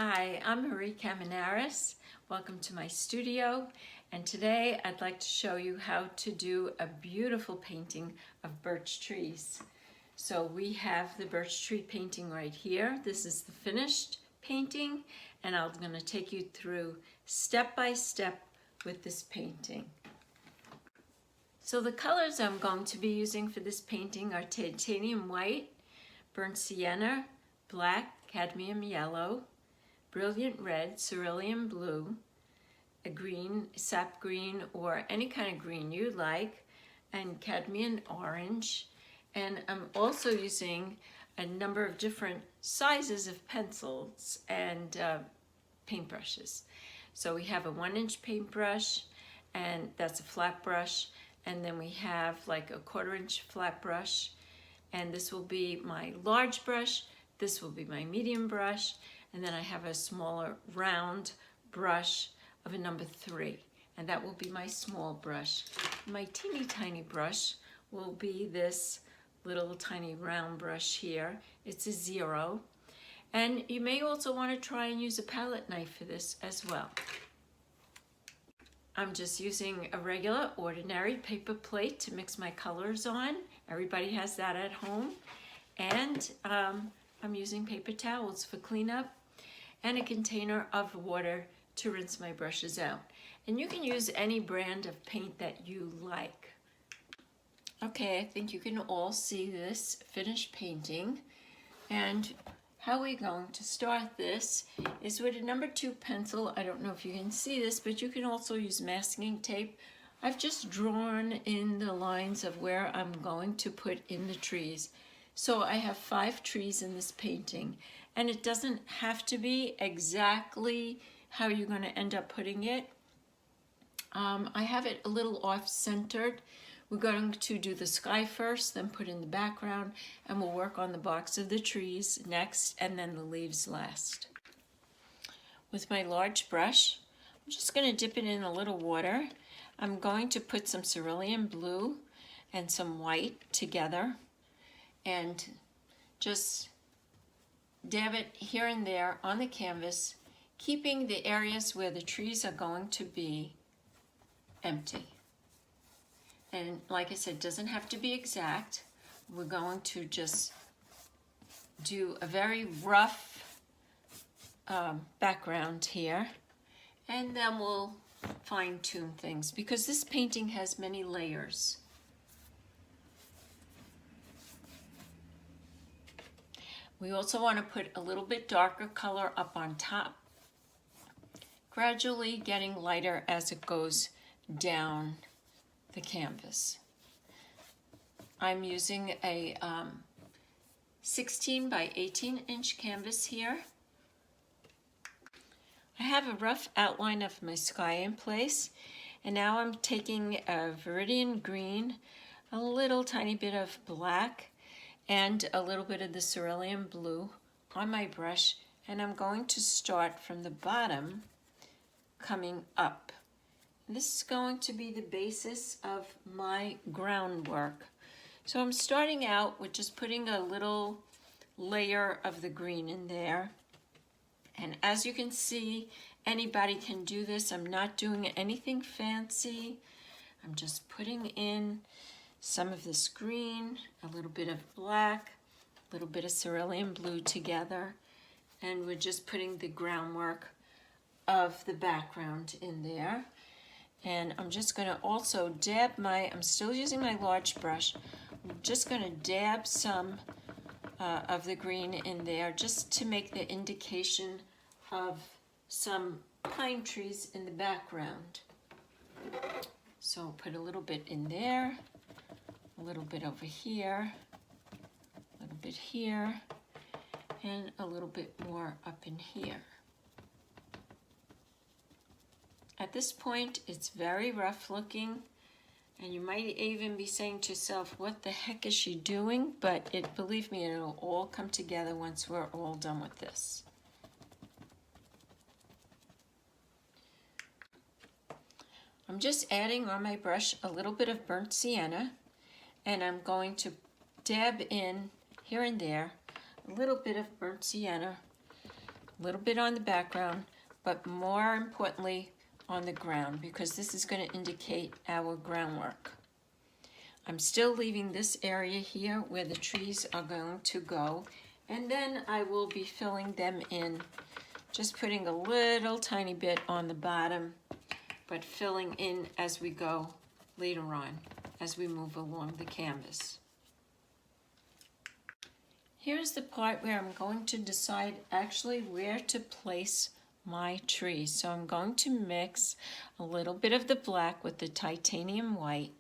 Hi, I'm Marie Caminaris. Welcome to my studio, and today I'd like to show you how to do a beautiful painting of birch trees. So we have the birch tree painting right here. This is the finished painting, and I'm going to take you through step by step with this painting. So the colors I'm going to be using for this painting are titanium white, burnt sienna, black, cadmium yellow, brilliant red, cerulean blue, a green, sap green, or any kind of green you like, and cadmium orange. And I'm also using a number of different sizes of pencils and paintbrushes. So we have a 1-inch paintbrush, and that's a flat brush, and then we have like a 1/4-inch flat brush, and this will be my large brush, this will be my medium brush, and then I have a smaller round brush of a number 3, and that will be my small brush. My teeny tiny brush will be this little tiny round brush here. It's a 0. And you may also want to try and use a palette knife for this as well. I'm just using a regular ordinary paper plate to mix my colors on. Everybody has that at home. And I'm using paper towels for cleanup and a container of water to rinse my brushes out. And you can use any brand of paint that you like. Okay, I think you can all see this finished painting. And how we're going to start this is with a number 2 pencil. I don't know if you can see this, but you can also use masking tape. I've just drawn in the lines of where I'm going to put in the trees. So I have 5 trees in this painting, and it doesn't have to be exactly how you're going to end up putting it. I have it a little off-centered. We're going to do the sky first, then put in the background, and we'll work on the barks of the trees next, and then the leaves last. With my large brush, I'm just going to dip it in a little water. I'm going to put some cerulean blue and some white together and just dab it here and there on the canvas, keeping the areas where the trees are going to be empty. And like I said, doesn't have to be exact. We're going to just do a very rough background here, and then we'll fine-tune things because this painting has many layers. We also want to put a little bit darker color up on top, gradually getting lighter as it goes down the canvas. I'm using a 16 by 18-inch canvas here. I have a rough outline of my sky in place, and now I'm taking a viridian green, a little tiny bit of black, and a little bit of the cerulean blue on my brush, and I'm going to start from the bottom coming up. This is going to be the basis of my groundwork. So I'm starting out with just putting a little layer of the green in there. And as you can see, anybody can do this. I'm not doing anything fancy. I'm just putting in some of this green, a little bit of black, a little bit of cerulean blue together, and we're just putting the groundwork of the background in there. And I'm just going to also dab I'm still using my large brush, I'm just going to dab some of the green in there just to make the indication of some pine trees in the background. So I'll put a little bit in there, a little bit over here, a little bit here, and a little bit more up in here. At this point, it's very rough looking, and you might even be saying to yourself, what the heck is she doing? But believe me, it'll all come together once we're all done with this. I'm just adding on my brush a little bit of burnt sienna, and I'm going to dab in here and there a little bit of burnt sienna a little bit on the background, but more importantly on the ground, because this is going to indicate our groundwork. I'm still leaving this area here where the trees are going to go, and then I will be filling them in, just putting a little tiny bit on the bottom, but filling in as we go later on, as we move along the canvas. Here's the part where I'm going to decide actually where to place my tree. So I'm going to mix a little bit of the black with the titanium white.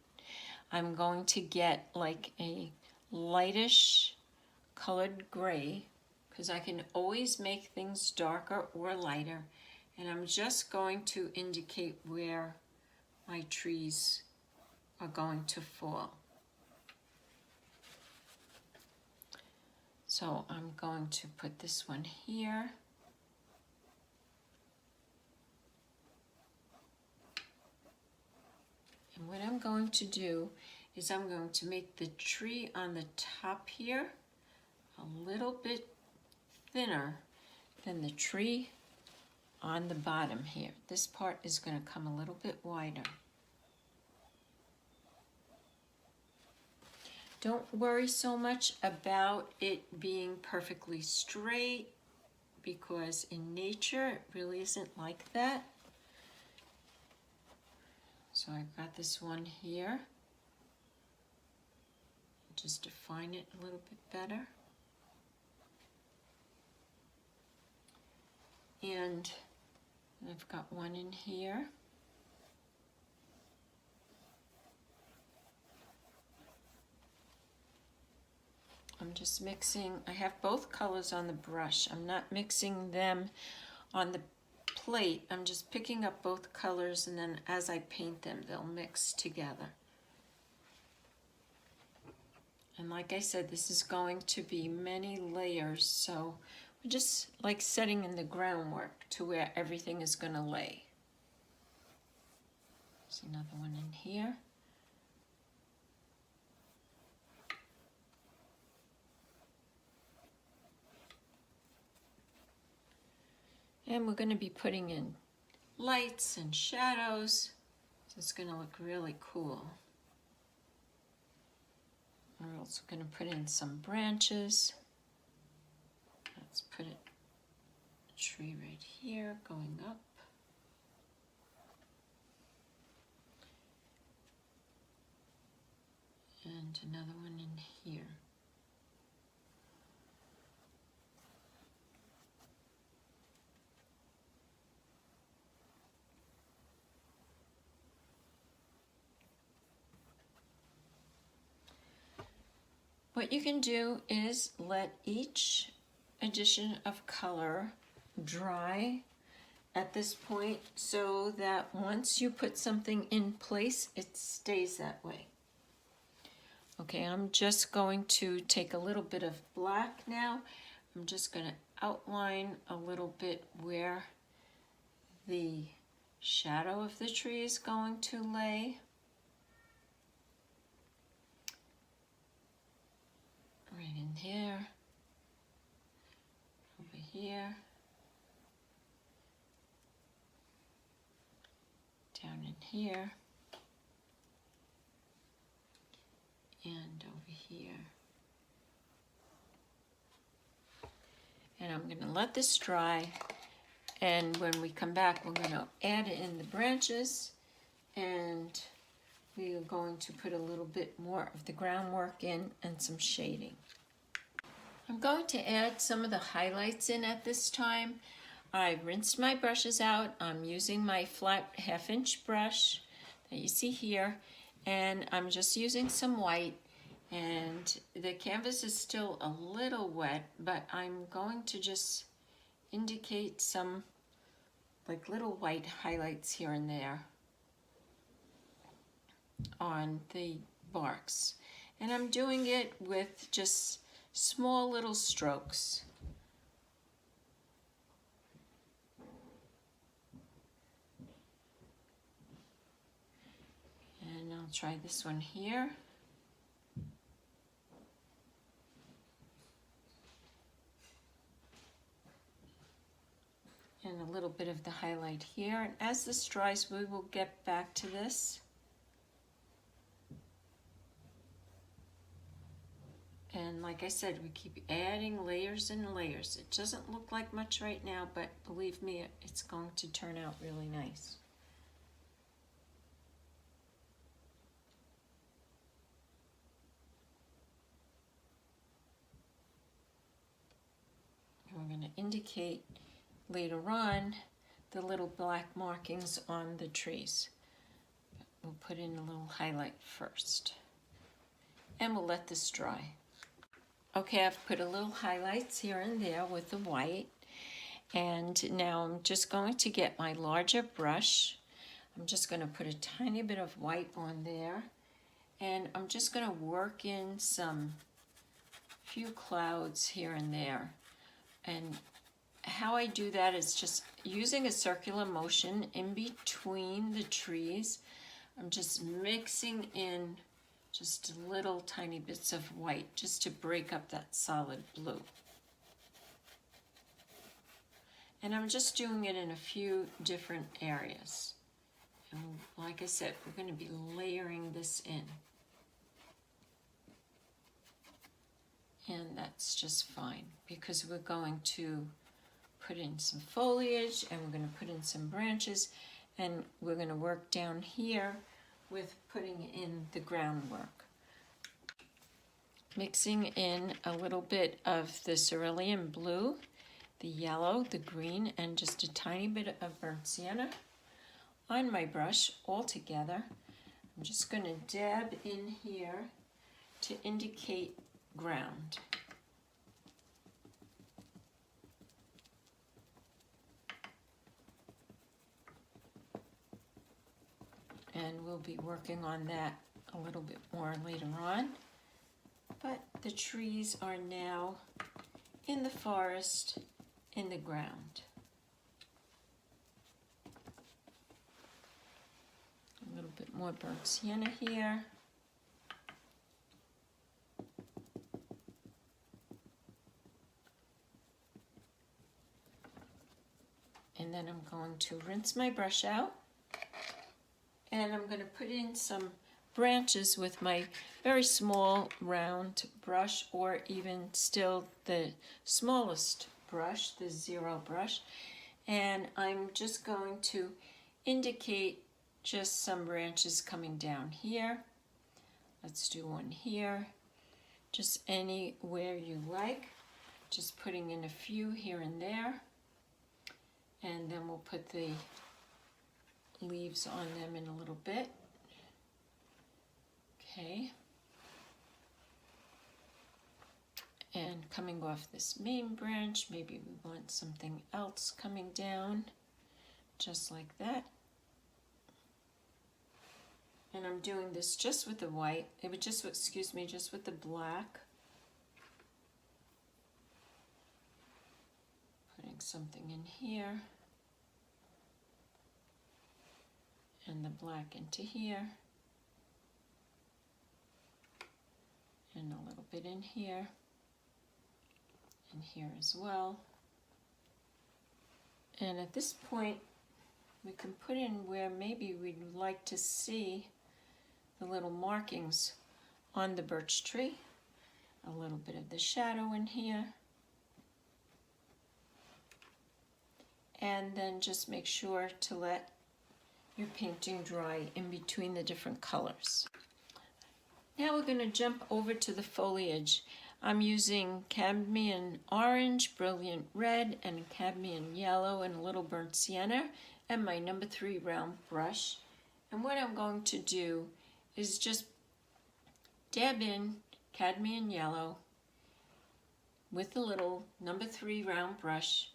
I'm going to get like a lightish colored gray, because I can always make things darker or lighter. And I'm just going to indicate where my trees are going to fall. So I'm going to put this one here. And what I'm going to do is I'm going to make the tree on the top here a little bit thinner than the tree on the bottom here. This part is going to come a little bit wider. Don't worry so much about it being perfectly straight, because in nature it really isn't like that. So I've got this one here. Just define it a little bit better. And I've got one in here. I'm just mixing, I have both colors on the brush. I'm not mixing them on the plate. I'm just picking up both colors, and then as I paint them, they'll mix together. And like I said, this is going to be many layers, so we're just like setting in the groundwork to where everything is going to lay. There's another one in here. And we're going to be putting in lights and shadows, so it's going to look really cool. We're also going to put in some branches. Let's put a tree right here going up. And another one in here. What you can do is let each addition of color dry at this point, so that once you put something in place, it stays that way. Okay, I'm just going to take a little bit of black now. I'm just going to outline a little bit where the shadow of the tree is going to lay. Right in here, over here, down in here, and over here. And I'm going to let this dry, and when we come back, we're going to add in the branches, and we are going to put a little bit more of the groundwork in and some shading. I'm going to add some of the highlights in at this time. I rinsed my brushes out. I'm using my flat 1/2-inch brush that you see here, and I'm just using some white, and the canvas is still a little wet, but I'm going to just indicate some like little white highlights here and there on the barks. And I'm doing it with just small little strokes. And I'll try this one here. And a little bit of the highlight here. And as this dries, we will get back to this. And like I said, we keep adding layers and layers. It doesn't look like much right now, but believe me, it's going to turn out really nice. And we're going to indicate later on the little black markings on the trees. We'll put in a little highlight first. And we'll let this dry. Okay, I've put a little highlights here and there with the white. And now I'm just going to get my larger brush. I'm just going to put a tiny bit of white on there. And I'm just going to work in some few clouds here and there. And how I do that is just using a circular motion in between the trees. I'm just mixing in just little tiny bits of white just to break up that solid blue. And I'm just doing it in a few different areas. And like I said, we're going to be layering this in. And that's just fine because we're going to put in some foliage and we're going to put in some branches and we're going to work down here with putting in the groundwork. Mixing in a little bit of the cerulean blue, the yellow, the green, and just a tiny bit of burnt sienna on my brush all together. I'm just going to dab in here to indicate ground. And we'll be working on that a little bit more later on. But the trees are now in the forest, in the ground. A little bit more burnt sienna here. And then I'm going to rinse my brush out. And I'm going to put in some branches with my very small round brush, or even still the smallest brush, the 0 brush. And I'm just going to indicate just some branches coming down here. Let's do one here. Just anywhere you like. Just putting in a few here and there. And then we'll put the leaves on them in a little bit. Okay. And coming off this main branch, maybe we want something else coming down, just like that. And I'm doing this just with the white, just with the black. Putting something in here. And the black into here. And a little bit in here. And here as well. And at this point, we can put in where maybe we'd like to see the little markings on the birch tree. A little bit of the shadow in here. And then just make sure to let your painting dry in between the different colors. Now we're going to jump over to the foliage. I'm using cadmium orange, brilliant red, and cadmium yellow, and a little burnt sienna, and my number 3 round brush. And what I'm going to do is just dab in cadmium yellow with the little number 3 round brush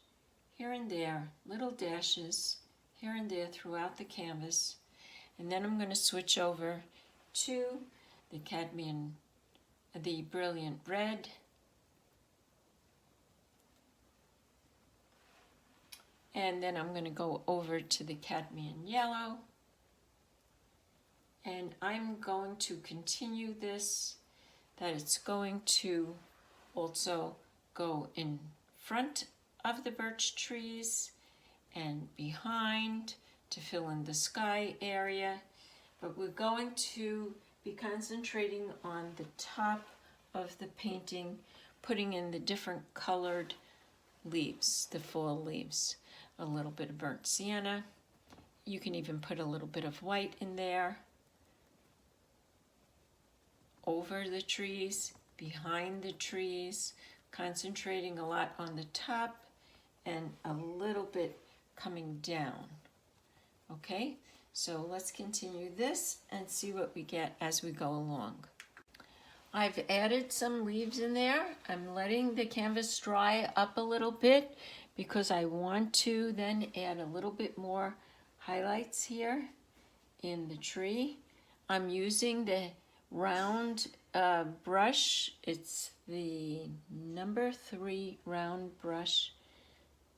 here and there, little dashes here and there throughout the canvas. And then I'm going to switch over to the brilliant red. And then I'm going to go over to the cadmium yellow. And I'm going to continue this, that it's going to also go in front of the birch trees and behind to fill in the sky area. But we're going to be concentrating on the top of the painting, putting in the different colored leaves, the fall leaves. A little bit of burnt sienna. You can even put a little bit of white in there. Over the trees, behind the trees, concentrating a lot on the top and a little bit coming down. Okay, so let's continue this and see what we get as we go along. I've added some leaves in there. I'm letting the canvas dry up a little bit because I want to then add a little bit more highlights here in the tree. I'm using the round brush. It's the number 3 round brush.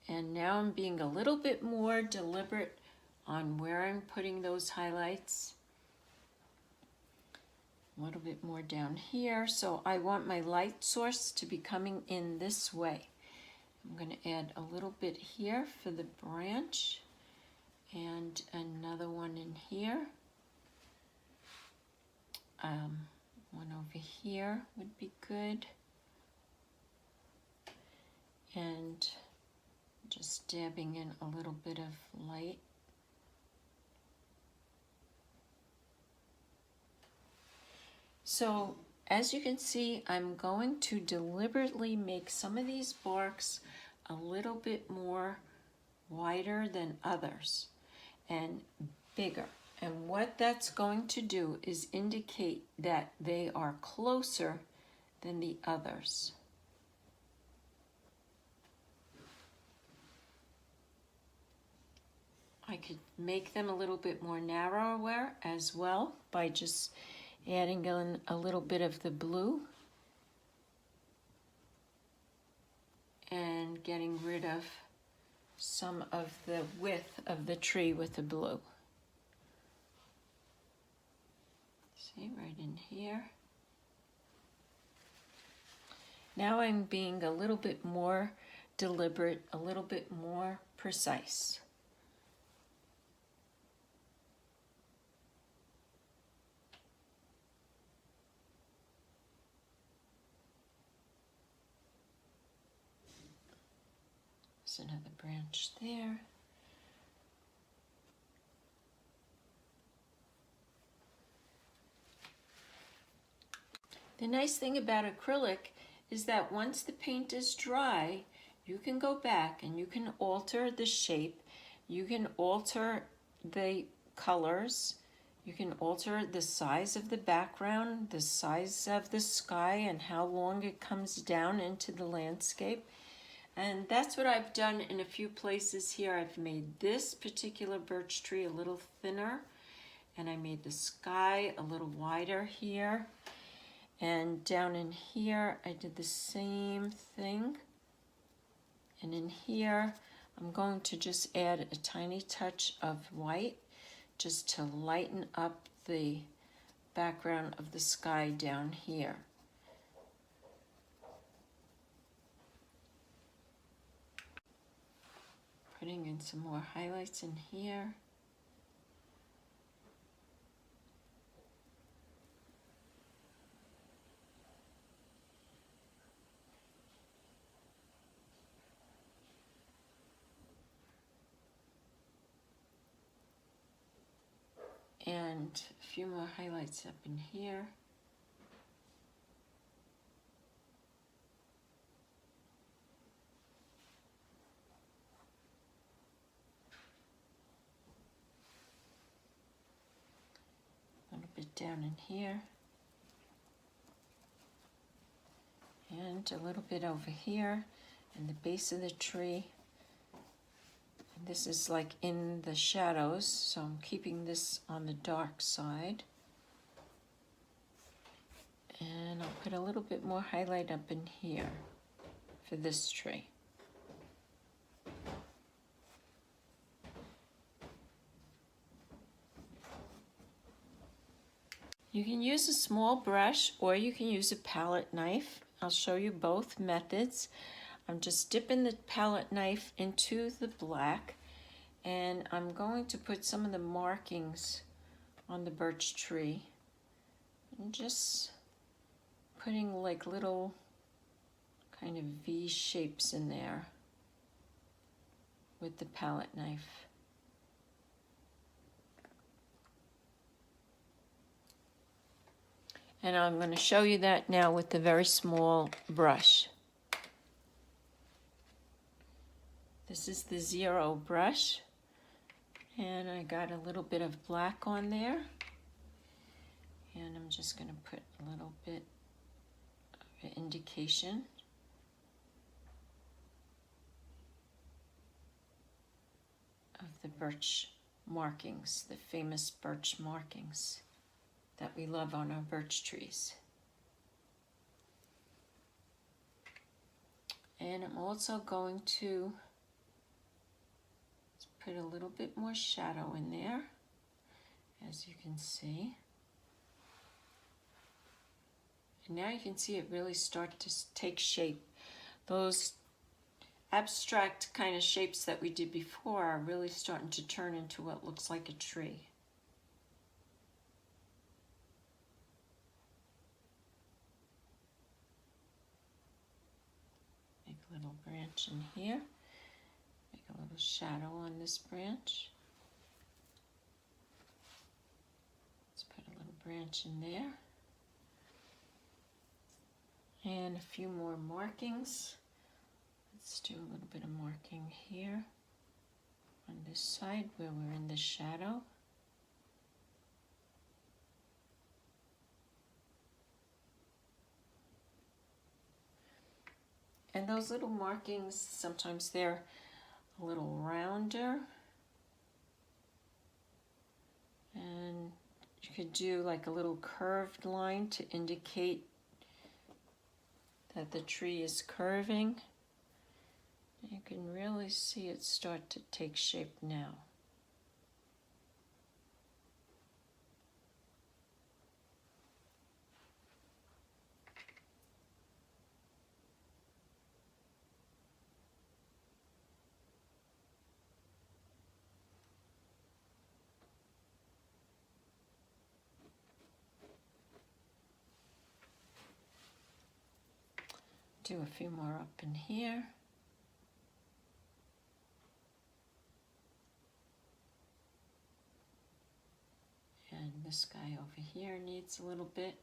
And now I'm being a little bit more deliberate on where I'm putting those highlights. A little bit more down here. So I want my light source to be coming in this way. I'm going to add a little bit here for the branch and another one in here. One over here would be good. And just dabbing in a little bit of light. So as you can see, I'm going to deliberately make some of these barks a little bit more wider than others and bigger. And what that's going to do is indicate that they are closer than the others. I could make them a little bit more narrower as well by just adding in a little bit of the blue and getting rid of some of the width of the tree with the blue. See, right in here. Now I'm being a little bit more deliberate, a little bit more precise. There's another branch there. The nice thing about acrylic is that once the paint is dry, you can go back and you can alter the shape, you can alter the colors, you can alter the size of the background, the size of the sky, and how long it comes down into the landscape. And that's what I've done in a few places here. I've made this particular birch tree a little thinner, and I made the sky a little wider here. And down in here, I did the same thing. And in here, I'm going to just add a tiny touch of white just to lighten up the background of the sky down here. Putting in some more highlights in here. And a few more highlights up in here. A little bit down in here. And a little bit over here in the base of the tree. And this is like in the shadows, so I'm keeping this on the dark side. And I'll put a little bit more highlight up in here for this tree. You can use a small brush or you can use a palette knife. I'll show you both methods. I'm just dipping the palette knife into the black And I'm going to put some of the markings on the birch tree and just putting like little kind of V shapes in there with the palette knife. And I'm going to show you that now with the very small brush. This is the 0 brush, and I got a little bit of black on there, and I'm just going to put a little bit of an indication of the birch markings, the famous birch markings that we love on our birch trees. And I'm also going to put a little bit more shadow in there, as you can see. And now you can see it really start to take shape. Those abstract kind of shapes that we did before are really starting to turn into what looks like a tree. Make a little branch in here. Make a little shadow on this branch. Let's put a little branch in there. And a few more markings. Let's do a little bit of marking here on this side where we're in the shadow. And those little markings, sometimes they're a little rounder. And you could do like a little curved line to indicate that the tree is curving. You can really see it start to take shape now. Do a few more up in here. And this guy over here needs a little bit.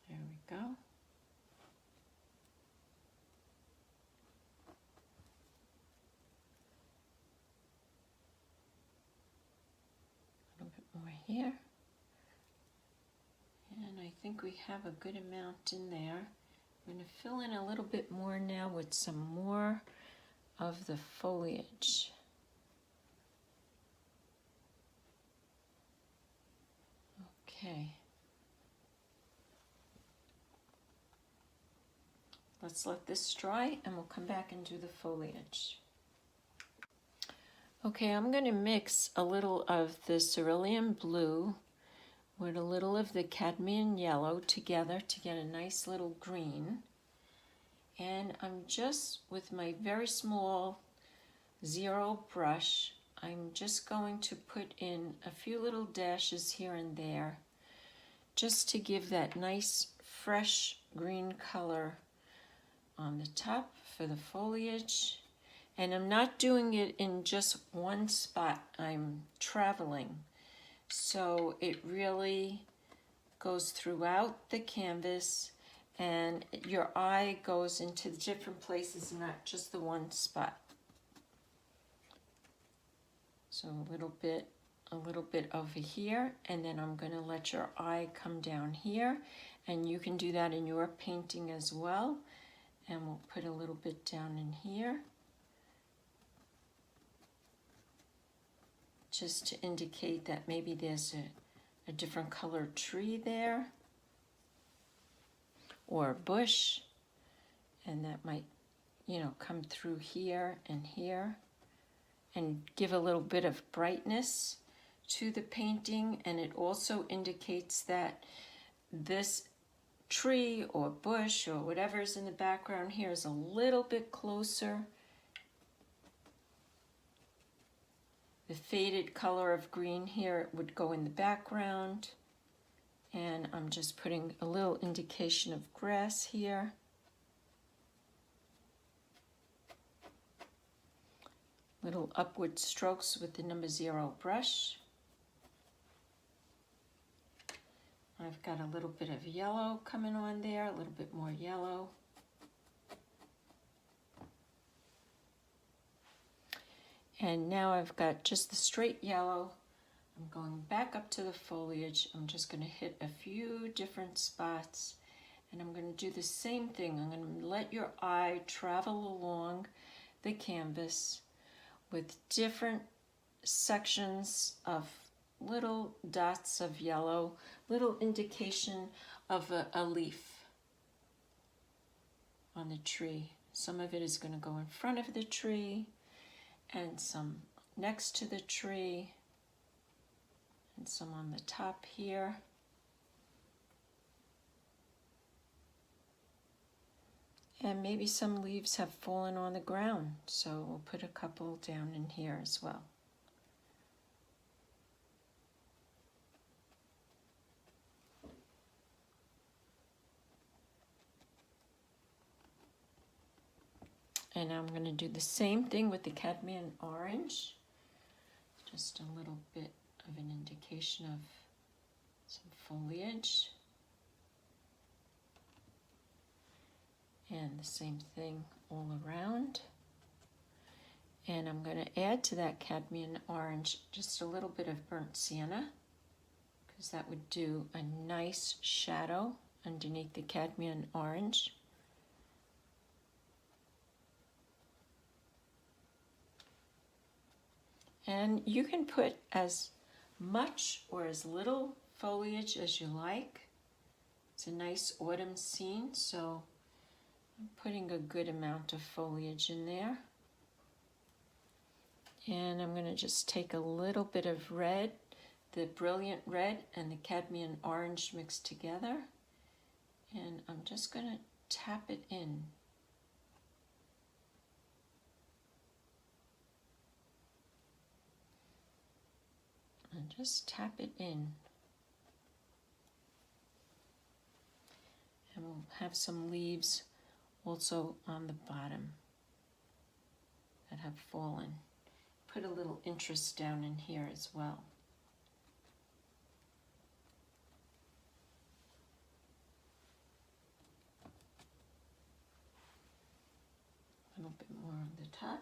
There we go. A little bit more here. And I think we have a good amount in there. I'm going to fill in a little bit more now with some more of the foliage. Okay. Let's let this dry and we'll come back and do the foliage. Okay, I'm going to mix a little of the cerulean blue with a little of the cadmium yellow together to get a nice little green. And I'm just, with my very small 0 brush, I'm just going to put in a few little dashes here and there just to give that nice fresh green color on the top for the foliage. And I'm not doing it in just one spot, I'm traveling. So it really goes throughout the canvas and your eye goes into different places, not just the one spot. So a little bit over here, and then I'm going to let your eye come down here, and you can do that in your painting as well. And we'll put a little bit down in here, just to indicate that maybe there's a different colored tree there, or a bush, and that might, you know, come through here and here and give a little bit of brightness to the painting. And it also indicates that this tree or bush or whatever's in the background here is a little bit closer. The faded color of green here would go in the background. And I'm just putting a little indication of grass here. Little upward strokes with the number 0 brush. I've got a little bit of yellow coming on there, a little bit more yellow. And now I've got just the straight yellow. I'm going back up to the foliage. I'm just going to hit a few different spots, and I'm going to do the same thing. I'm going to let your eye travel along the canvas with different sections of little dots of yellow, little indication of a leaf on the tree. Some of it is going to go in front of the tree, and some next to the tree, and some on the top here. And maybe some leaves have fallen on the ground, so we'll put a couple down in here as well. And I'm going to do the same thing with the cadmium orange. Just a little bit of an indication of some foliage. And the same thing all around. And I'm going to add to that cadmium orange just a little bit of burnt sienna, because that would do a nice shadow underneath the cadmium orange. And you can put as much or as little foliage as you like. It's a nice autumn scene, so I'm putting a good amount of foliage in there. And I'm going to just take a little bit of red, the brilliant red and the cadmium orange mixed together. And I'm just going to tap it in. And just tap it in. And we'll have some leaves also on the bottom that have fallen. Put a little interest down in here as well. A little bit more on the top.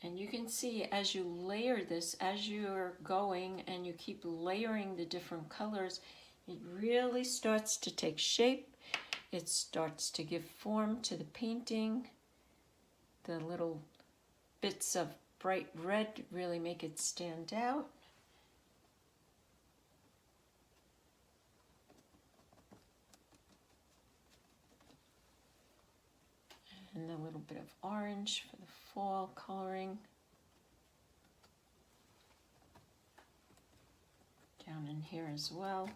And you can see as you layer this, as you're going and you keep layering the different colors, it really starts to take shape. It starts to give form to the painting. The little bits of bright red really make it stand out. And a little bit of orange for the fall coloring. Down in here as well.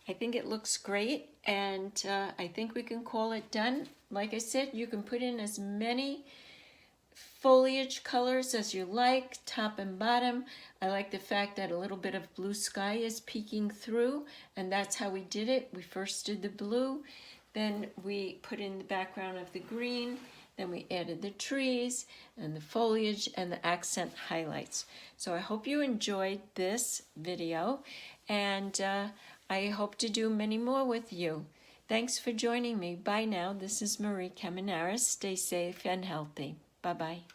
I think it looks great, and I think we can call it done. Like I said, you can put in as many foliage colors as you like, top and bottom. I like the fact that a little bit of blue sky is peeking through, and that's how we did it. We first did the blue, then we put in the background of the green, then we added the trees and the foliage and the accent highlights. So I hope you enjoyed this video, and I hope to do many more with you. Thanks for joining me. Bye now. This is Marie Caminaris. Stay safe and healthy. Bye-bye.